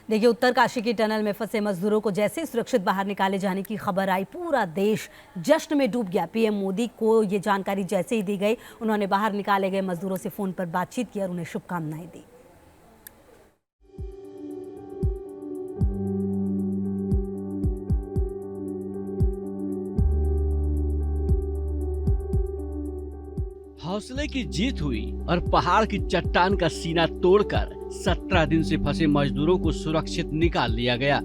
देखिए, उत्तरकाशी की टनल में फंसे मजदूरों को जैसे सुरक्षित बाहर निकाले जाने की खबर आई, पूरा देश जश्न में डूब गया। पीएम मोदी को ये जानकारी जैसे ही दी गई, उन्होंने बाहर निकाले गए मजदूरों से फोन पर बातचीत की और उन्हें शुभकामनाएं दी। हौसले की जीत हुई और पहाड़ की चट्टान का सीना तोड़कर 17 दिन से फंसे मजदूरों को सुरक्षित निकाल लिया गया।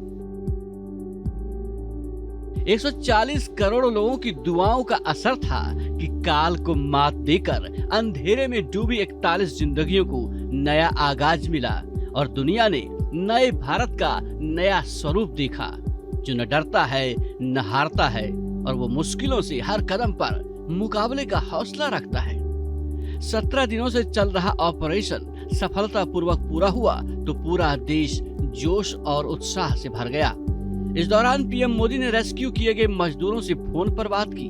140 करोड़ लोगों की दुआओं का असर था कि काल को मात देकर अंधेरे में डूबी 41 जिंदगियों को नया आगाज मिला और दुनिया ने नए भारत का नया स्वरूप देखा, जो न डरता है न हारता है और वो मुश्किलों से हर कदम पर मुकाबले का हौसला रखता है। 17 दिनों से चल रहा ऑपरेशन सफलतापूर्वक पूरा हुआ तो पूरा देश जोश और उत्साह से भर गया। इस दौरान पीएम मोदी ने रेस्क्यू किए गए मजदूरों से फोन पर बात की।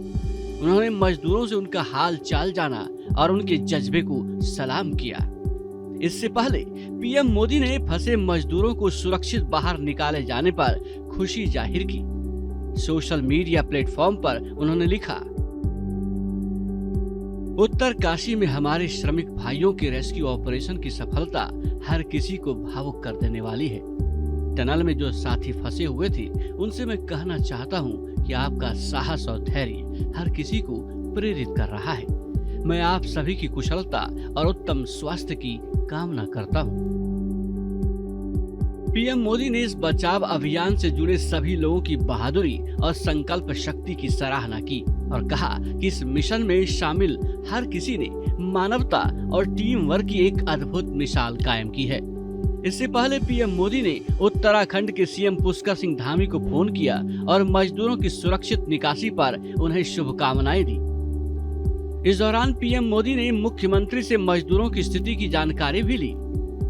उन्होंने मजदूरों से उनका हाल चाल जाना और उनके जज्बे को सलाम किया। इससे पहले पीएम मोदी ने फंसे मजदूरों को सुरक्षित बाहर निकाले जाने पर खुशी जाहिर की। सोशल मीडिया प्लेटफॉर्म पर उन्होंने लिखा, उत्तरकाशी में हमारे श्रमिक भाइयों के रेस्क्यू ऑपरेशन की सफलता हर किसी को भावुक कर देने वाली है। टनल में जो साथी फंसे हुए थे, उनसे मैं कहना चाहता हूं कि आपका साहस और धैर्य हर किसी को प्रेरित कर रहा है। मैं आप सभी की कुशलता और उत्तम स्वास्थ्य की कामना करता हूं। पीएम मोदी ने इस बचाव अभियान से जुड़े सभी लोगों की बहादुरी और संकल्प शक्ति की सराहना की और कहा कि इस मिशन में शामिल हर किसी ने मानवता और टीम वर्क की एक अद्भुत मिसाल कायम की है। इससे पहले पीएम मोदी ने उत्तराखंड के सीएम पुष्कर सिंह धामी को फोन किया और मजदूरों की सुरक्षित निकासी पर उन्हें शुभकामनाएं दी। इस दौरान पीएम मोदी ने मुख्यमंत्री से मजदूरों की स्थिति की जानकारी भी ली।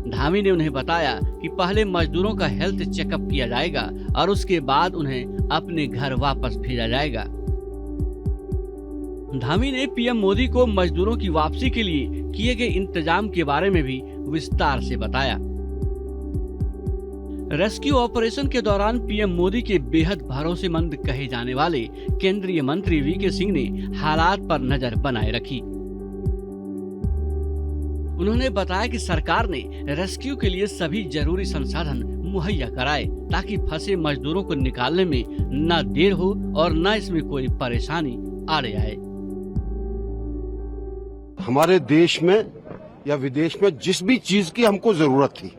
धामी ने उन्हें बताया कि पहले मजदूरों का हेल्थ चेकअप किया जाएगा और उसके बाद उन्हें अपने घर वापस भेजा जाएगा। धामी ने पीएम मोदी को मजदूरों की वापसी के लिए किए गए इंतजाम के बारे में भी विस्तार से बताया। रेस्क्यू ऑपरेशन के दौरान पीएम मोदी के बेहद भरोसेमंद कहे जाने वाले केंद्रीय मंत्री वीके सिंह ने हालात पर नजर बनाए रखी। उन्होंने बताया कि सरकार ने रेस्क्यू के लिए सभी जरूरी संसाधन मुहैया कराए ताकि फंसे मजदूरों को निकालने में न देर हो और न इसमें कोई परेशानी आड़े आए। हमारे देश में या विदेश में जिस भी चीज की हमको जरूरत थी,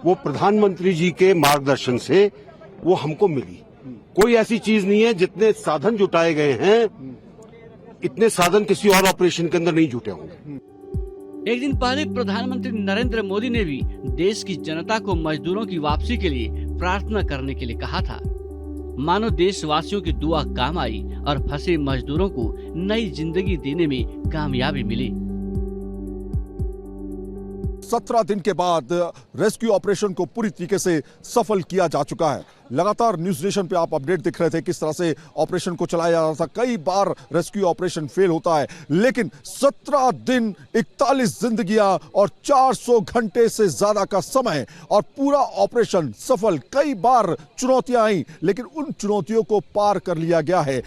वो प्रधानमंत्री जी के मार्गदर्शन से वो हमको मिली। कोई ऐसी चीज नहीं है, जितने साधन जुटाए गए हैं, इतने साधन किसी और ऑपरेशन के अंदर नहीं जुटे होंगे। एक दिन पहले प्रधानमंत्री नरेंद्र मोदी ने भी देश की जनता को मजदूरों की वापसी के लिए प्रार्थना करने के लिए कहा था। मानो देशवासियों की दुआ काम आई और फंसे मजदूरों को नई जिंदगी देने में कामयाबी मिली। 17 दिन के बाद रेस्क्यू ऑपरेशन को पूरी तरीके से सफल किया जा चुका है। लगातार न्यूज नेशन पे आप अपडेट दिख रहे थे किस तरह से ऑपरेशन को चलाया जा रहा था। कई बार रेस्क्यू ऑपरेशन फेल होता है, लेकिन 17 दिन 41 जिंदगियां और 400 घंटे से ज्यादा का समय और पूरा ऑपरेशन सफल। कई बार चुनौतियां आई, लेकिन उन चुनौतियों को पार कर लिया गया है।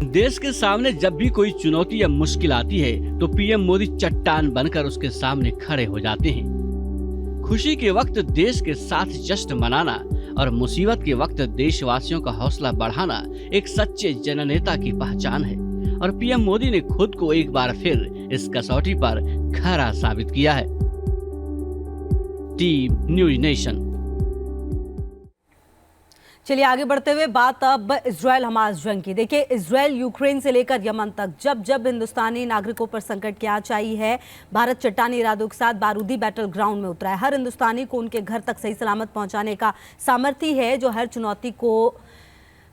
देश के सामने जब भी कोई चुनौती या मुश्किल आती है तो पीएम मोदी चट्टान बनकर उसके सामने खड़े हो जाते हैं। खुशी के वक्त देश के साथ जश्न मनाना और मुसीबत के वक्त देशवासियों का हौसला बढ़ाना एक सच्चे जननेता की पहचान है और पीएम मोदी ने खुद को एक बार फिर इस कसौटी पर खरा साबित किया है। Team news nation. चलिए आगे बढ़ते हुए बात अब इजराइल हमास जंग की। देखिए, इजराइल यूक्रेन से लेकर यमन तक जब जब हिंदुस्तानी नागरिकों पर संकट की आंच आई है, भारत चट्टानी इरादों के साथ बारूदी बैटल ग्राउंड में उतरा है। हर हिंदुस्तानी को उनके घर तक सही सलामत पहुंचाने का सामर्थ्य है जो हर चुनौती को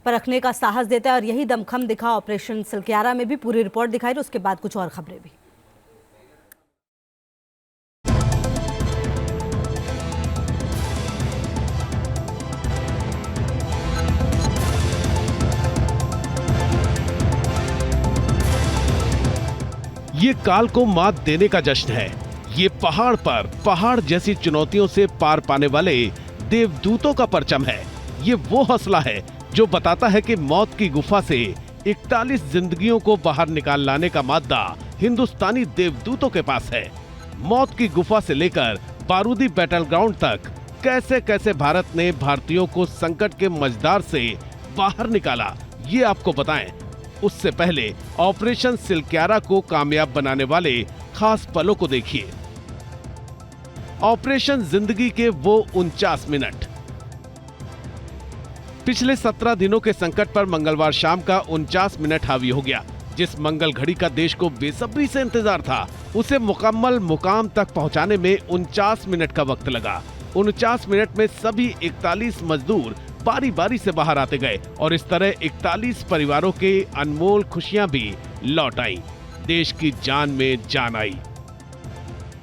परखने का साहस देता है और यही दमखम दिखा ऑपरेशन सलक्यारा में भी। पूरी रिपोर्ट दिखाई और उसके बाद कुछ और खबरें भी। ये काल को मात देने का जश्न है। ये पहाड़ पर पहाड़ जैसी चुनौतियों से पार पाने वाले देवदूतों का परचम है। ये वो हौसला है जो बताता है कि मौत की गुफा से 41 जिंदगियों को बाहर निकाल लाने का मादा हिंदुस्तानी देवदूतों के पास है। मौत की गुफा से लेकर बारूदी बैटल ग्राउंड तक कैसे कैसे भारत ने भारतीयों को संकट के मझधार से बाहर निकाला, ये आपको बताएं। उससे पहले ऑपरेशन सिलक्यारा को कामयाब बनाने वाले खास पलों को देखिए। ऑपरेशन जिंदगी के वो 49 मिनट। पिछले 17 दिनों के संकट पर मंगलवार शाम का 49 मिनट हावी हो गया। जिस मंगल घड़ी का देश को बेसब्री से इंतजार था, उसे मुकम्मल मुकाम तक पहुंचाने में 49 मिनट का वक्त लगा। 49 मिनट में सभी 41 मजदूर बारी बारी से बाहर आते गए और इस तरह 41 परिवारों के अनमोल खुशियां भी लौट आई। देश की जान में जान आई।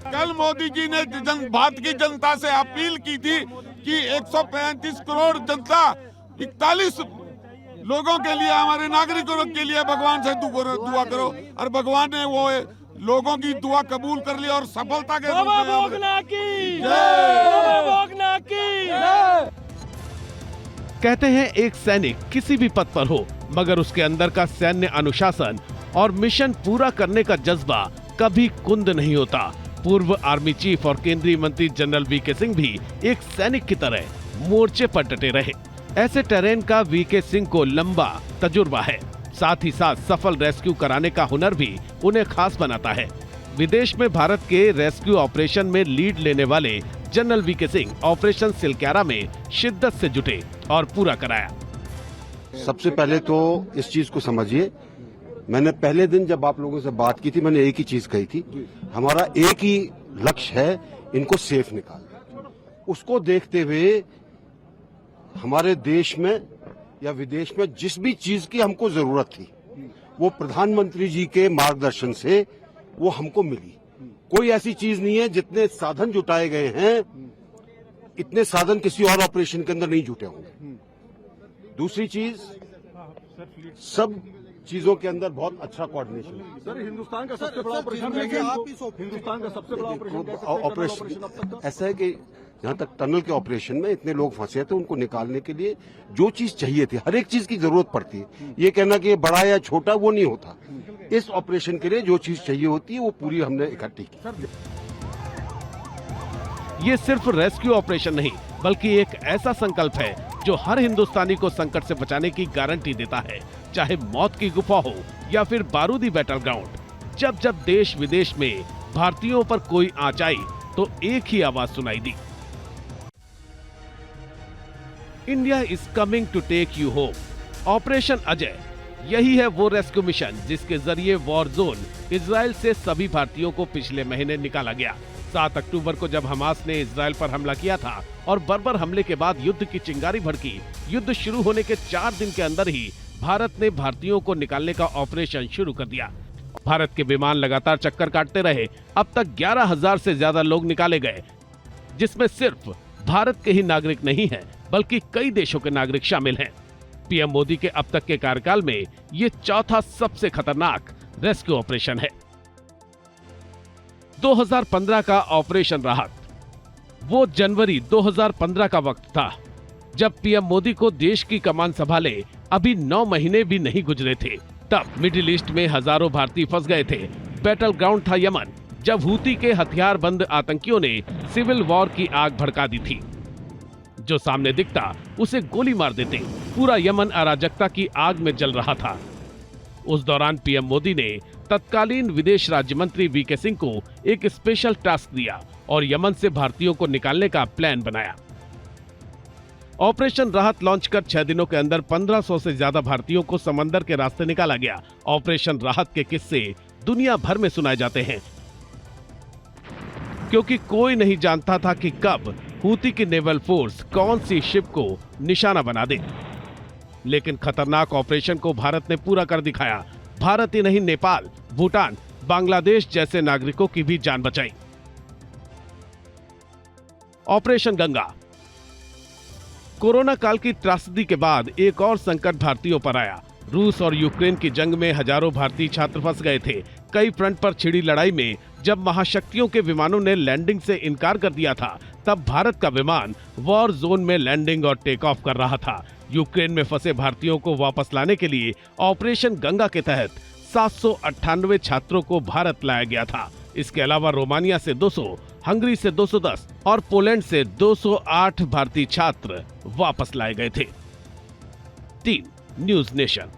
कल मोदी जी ने भारत की जनता से अपील की थी कि 135 करोड़ जनता 41 लोगों के लिए, हमारे नागरिकों के लिए भगवान से दुआ करो, और भगवान ने वो लोगों की दुआ कबूल कर ली और सफलता के कहते हैं एक सैनिक किसी भी पद पर हो, मगर उसके अंदर का सैन्य अनुशासन और मिशन पूरा करने का जज्बा कभी कुंद नहीं होता। पूर्व आर्मी चीफ और केंद्रीय मंत्री जनरल वीके सिंह भी एक सैनिक की तरह मोर्चे पर डटे रहे। ऐसे टेरेन का वीके सिंह को लंबा तजुर्बा है। साथ ही साथ सफल रेस्क्यू कराने का हुनर भी उन्हें खास बनाता है। विदेश में भारत के रेस्क्यू ऑपरेशन में लीड लेने वाले general VK Singh operation Silkyara में शिद्दत से जुटे और पूरा कराया। सबसे पहले तो इस चीज को समझिए, मैंने पहले दिन जब आप लोगों से बात की थी, मैंने एक ही चीज कही थी, हमारा एक ही लक्ष्य है, इनको सेफ निकालना। उसको देखते हुए हमारे देश में या विदेश में जिस भी चीज की हमको जरूरत थी, वो प्रधानमंत्री जी के मार्गदर्शन से वो हमको मिली। कोई ऐसी चीज नहीं है, जितने साधन जुटाए गए हैं, इतने साधन किसी और ऑपरेशन के अंदर नहीं जुटे होंगे। दूसरी चीज, सब चीजों के अंदर बहुत अच्छा कोऑर्डिनेशन है। सर, हिंदुस्तान का सबसे बड़ा ऑपरेशन हिंदुस्तान का सबसे बड़ा ऑपरेशन ऐसा है कि जहां तक टनल के ऑपरेशन में इतने लोग फंसे थे, उनको निकालने के लिए जो चीज चाहिए थी, हर एक चीज की जरूरत पड़ती है। ये कहना कि ये बड़ा या छोटा वो नहीं होता। इस ऑपरेशन के लिए जो चीज चाहिए होती है वो पूरी हमने इकट्ठी की। ये सिर्फ रेस्क्यू ऑपरेशन नहीं, बल्कि एक ऐसा संकल्प है जो हर हिंदुस्तानी को संकट से बचाने की गारंटी देता है, चाहे मौत की गुफा हो या फिर बारूदी बैटल ग्राउंड। जब जब देश विदेश में भारतीयों पर कोई आंच आई तो एक ही आवाज सुनाई दी, India is coming to take you home. Operation Ajay, यही है वो रेस्क्यू मिशन जिसके जरिए वॉर जोन इजराइल से सभी भारतीयों को पिछले महीने निकाला गया। 7 अक्टूबर को जब हमास ने इजराइल पर हमला किया था और बर्बर हमले के बाद युद्ध की चिंगारी भड़की, युद्ध शुरू होने के 4 दिन के अंदर ही भारत ने भारतीयों को निकालने का ऑपरेशन शुरू कर दिया। भारत के विमान लगातार चक्कर काटते रहे। अब तक 11,000 से ज्यादा लोग निकाले गए, जिसमें सिर्फ भारत के ही नागरिक नहीं हैं, बल्कि कई देशों के नागरिक शामिल हैं। पीएम मोदी के अब तक के कार्यकाल में ये चौथा सबसे खतरनाक रेस्क्यू ऑपरेशन है। 2015 का ऑपरेशन राहत, वो जनवरी 2015 का वक्त था जब पीएम मोदी को देश की कमान संभाले अभी 9 महीने भी नहीं गुजरे थे। तब मिडिल ईस्ट में हजारों भारतीय फंस गए थे। बैटल ग्राउंड था यमन, जब हूती के हथियारबंद आतंकियों ने सिविल वॉर की आग भड़का दी थी। जो सामने दिखता उसे गोली मार देते। पूरा यमन अराजकता की आग में जल रहा था। उस दौरान पीएम मोदी ने तत्कालीन विदेश राज्य मंत्री वीके सिंह को एक स्पेशल टास्क दिया और यमन से भारतीयों को निकालने का प्लान बनाया। ऑपरेशन राहत लॉन्च कर 6 दिनों के अंदर 1500 से ज्यादा भारतीयों को समंदर के रास्ते निकाला गया। ऑपरेशन राहत के किस्से दुनिया भर में सुनाए जाते हैं, क्योंकि कोई नहीं जानता था कि कब हूती की नेवल फोर्स कौन सी शिप को निशाना बना दे। लेकिन खतरनाक ऑपरेशन को भारत ने पूरा कर दिखाया। भारत ही नहीं, नेपाल, भूटान, बांग्लादेश जैसे नागरिकों की भी जान बचाई। ऑपरेशन गंगा, कोरोना काल की त्रासदी के बाद एक और संकट भारतीयों पर आया। रूस और यूक्रेन की जंग में हजारों भारतीय छात्र फंस गए थे। कई फ्रंट पर छिड़ी लड़ाई में जब महाशक्तियों के विमानों ने लैंडिंग से इनकार कर दिया था, तब भारत का विमान वॉर जोन में लैंडिंग और टेक ऑफ कर रहा था। यूक्रेन में फंसे भारतीयों को वापस लाने के लिए ऑपरेशन गंगा के तहत 798 छात्रों को भारत लाया गया था। इसके अलावा रोमानिया से 200, हंगरी से 210 और पोलैंड से 208 भारतीय छात्र वापस लाए गए थे। 3 न्यूज नेशन।